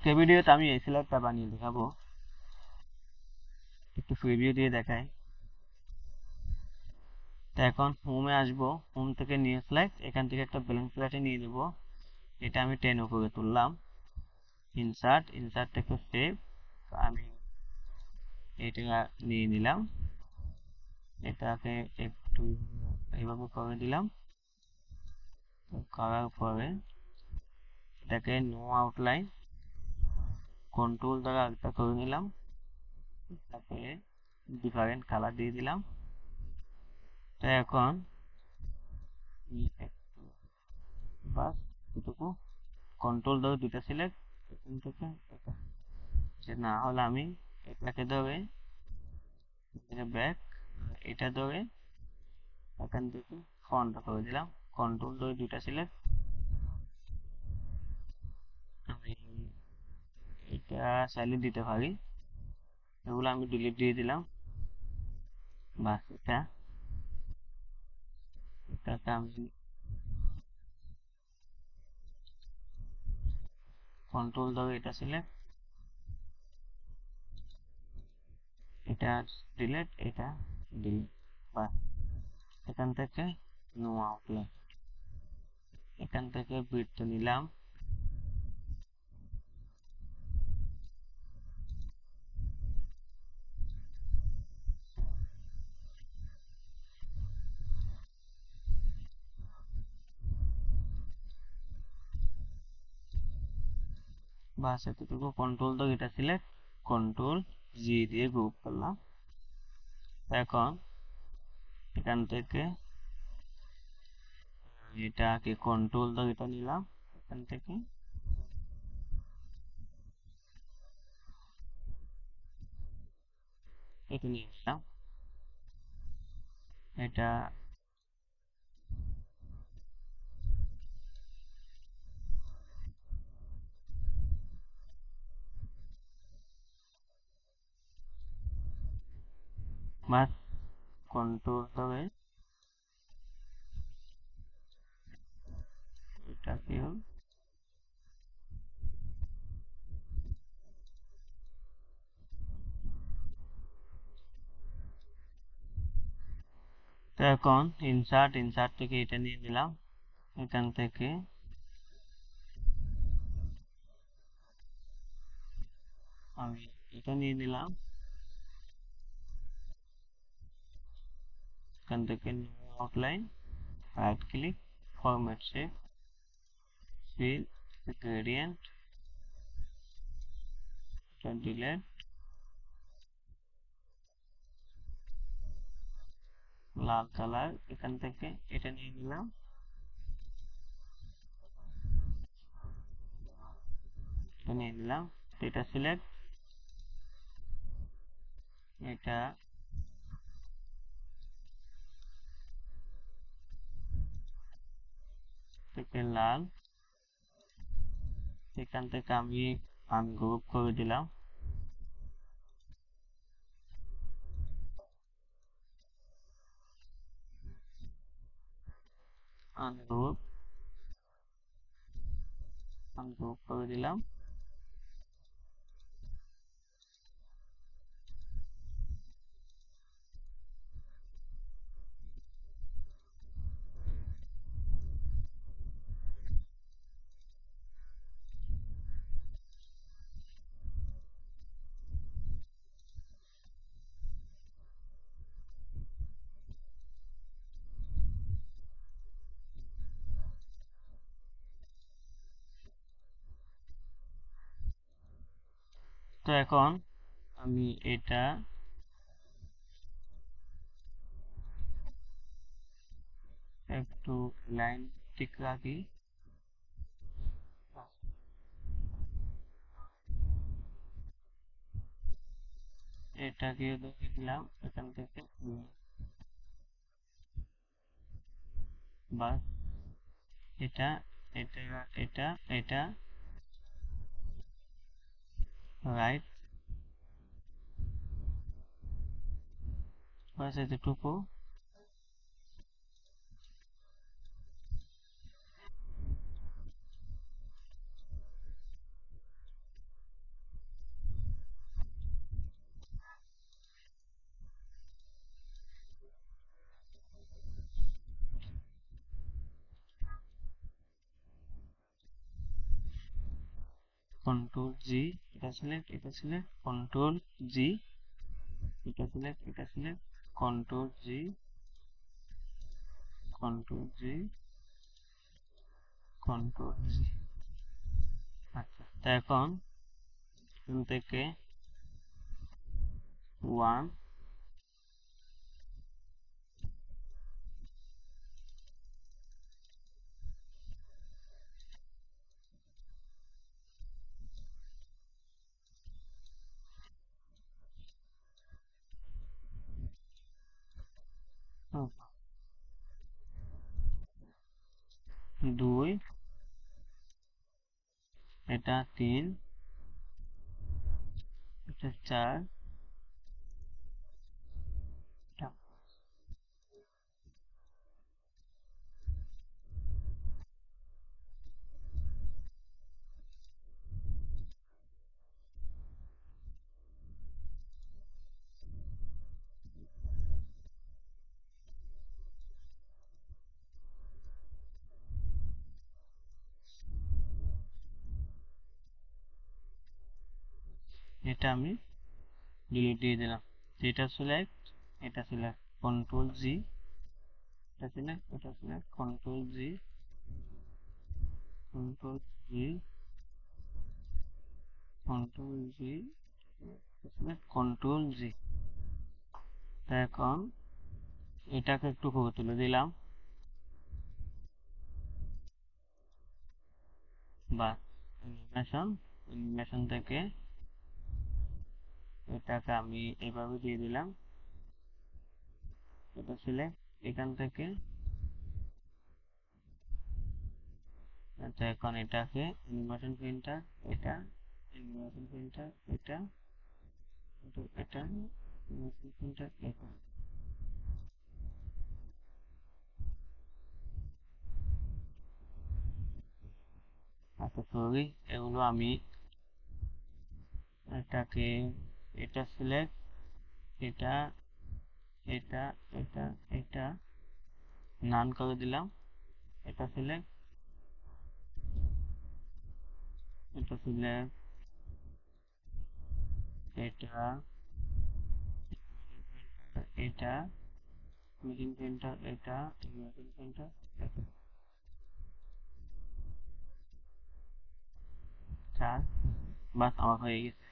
আজকে ভিডিওতে আমি এই স্লাইডটা বানিয়ে দেখাবো। একটু প্রিভিউ দিয়ে দেখাই। তো এখন হোমে আসবো, হোম থেকে নিউ স্লাইড, এখান থেকে একটা ব্ল্যাঙ্ক স্লাইডে নিয়ে নেব। এটা আমি 10 উপরে তুললাম। ইনসার্ট থেকে সেভ, আমি এটা নিয়ে নিলাম, এটাকে একটু এইভাবে করে দিলাম। করার পরে এটাকে নো আউটলাইন কন্ট্রোল দ্বারা একটা করে নিলাম, তাকে ডিফারেন্ট কালার দিয়ে দিলাম। তো এখন বাস এটুকু কন্ট্রোল ধরে দুটো সিলেক্ট, এখান থেকে এটা যে না হলে আমি এটাকে ধরে ব্যাক, এটা ধরে এখান থেকে ফন্ট করে দিলাম, কন্ট্রোল ধরে দুটা সিলেক্ট, আমি এটা চাইলে দিতে পারি, এগুলো আমি ডিলিট দিয়ে দিলাম। বাস এটাকে আমি কন্ট্রোল ধরে এটা সিলেক্ট, এটা ডিলিট, এটা ডিলিট। বাস এখান থেকে নো আউটলাইন, এখান থেকে বৃত্ত নিলাম, বাস এতটুকু কন্ট্রোল ধরে এটা সিলেক্ট, কন্ট্রোল জি দিয়ে গ্রুপ করলাম। এখন এখান থেকে এটাকে কন্ট্রোল ধরে এটা নিলাম, এখান থেকে এটা নিয়ে নিলাম, এটা বাস কন্ট্রোল ধরে এটাকেও তো এখন ইনসার্ট থেকে এটা নিয়ে নিলাম, এখান থেকে আমি এটা নিয়ে নিলাম, এখান থেকে no outline, right click, format shape, fill, gradient, এটা ডিলিট, লাল কালার, এখান থেকে এটা নিয়ে নিলাম, এটা নিয়ে নিলাম, এটা সিলেক্ট, এটা থেকে লাল, এখান থেকে আমি আনগ্রুপ করে দিলাম, আনগ্রুপ করে দিলাম। তো এখন আমি এটা একটু লাইন ঠিক রাখি, এটাকে ধরে নিলাম, এখান থেকে বাস এটা এটা এটা এটা রাইট, বাস এতটুকু। কন্ট্রোল জি, এটা সিলেক্ট, এটা সিলেক্ট, কন্ট্রোল জি, এটা সিলেক্ট, এটা সিলেক্ট, কন্ট্রোল জি, কন্ট্রোল জি, কন্ট্রোল জি। আচ্ছা, তো এখন এখান থেকে 1 2, এটা 3, এটা 4, এটা আমি ডিলিট দিয়ে দিলাম। এটা সিলেক্ট, এটা সিলেক্ট, কন্ট্রোল জি, এটা সিলেক্ট, এটা সিলেক্ট, কন্ট্রোল জি, কন্ট্রোল জি, কন্ট্রোল জি, কন্ট্রোল জি। এখন এটাকে একটু উপরে তুলে দিলাম, বা অ্যানিমেশন, অ্যানিমেশন থেকে এটাকে আমি এভাবে দিয়ে দিলাম, এটা সিলেক্ট, এখান থেকে। আচ্ছা, এখন এটাকে অ্যানিমেশন প্রিন্টার, এটা অ্যানিমেশন প্রিন্টার, এটা এটা অ্যানিমেশন প্রিন্টার, এটা। আচ্ছা সরি, এগুলো আমি এটাকে, এটা সিলেক্ট, এটা এটা এটা এটা নান করে দিলাম, এটা সিলেক্ট, এটা সিলেক্ট, এটা এটা মেশিন প্রিন্টার, এটা মেশিন প্রিন্টার, এটা 4। বাস আমার হয়ে গেছে।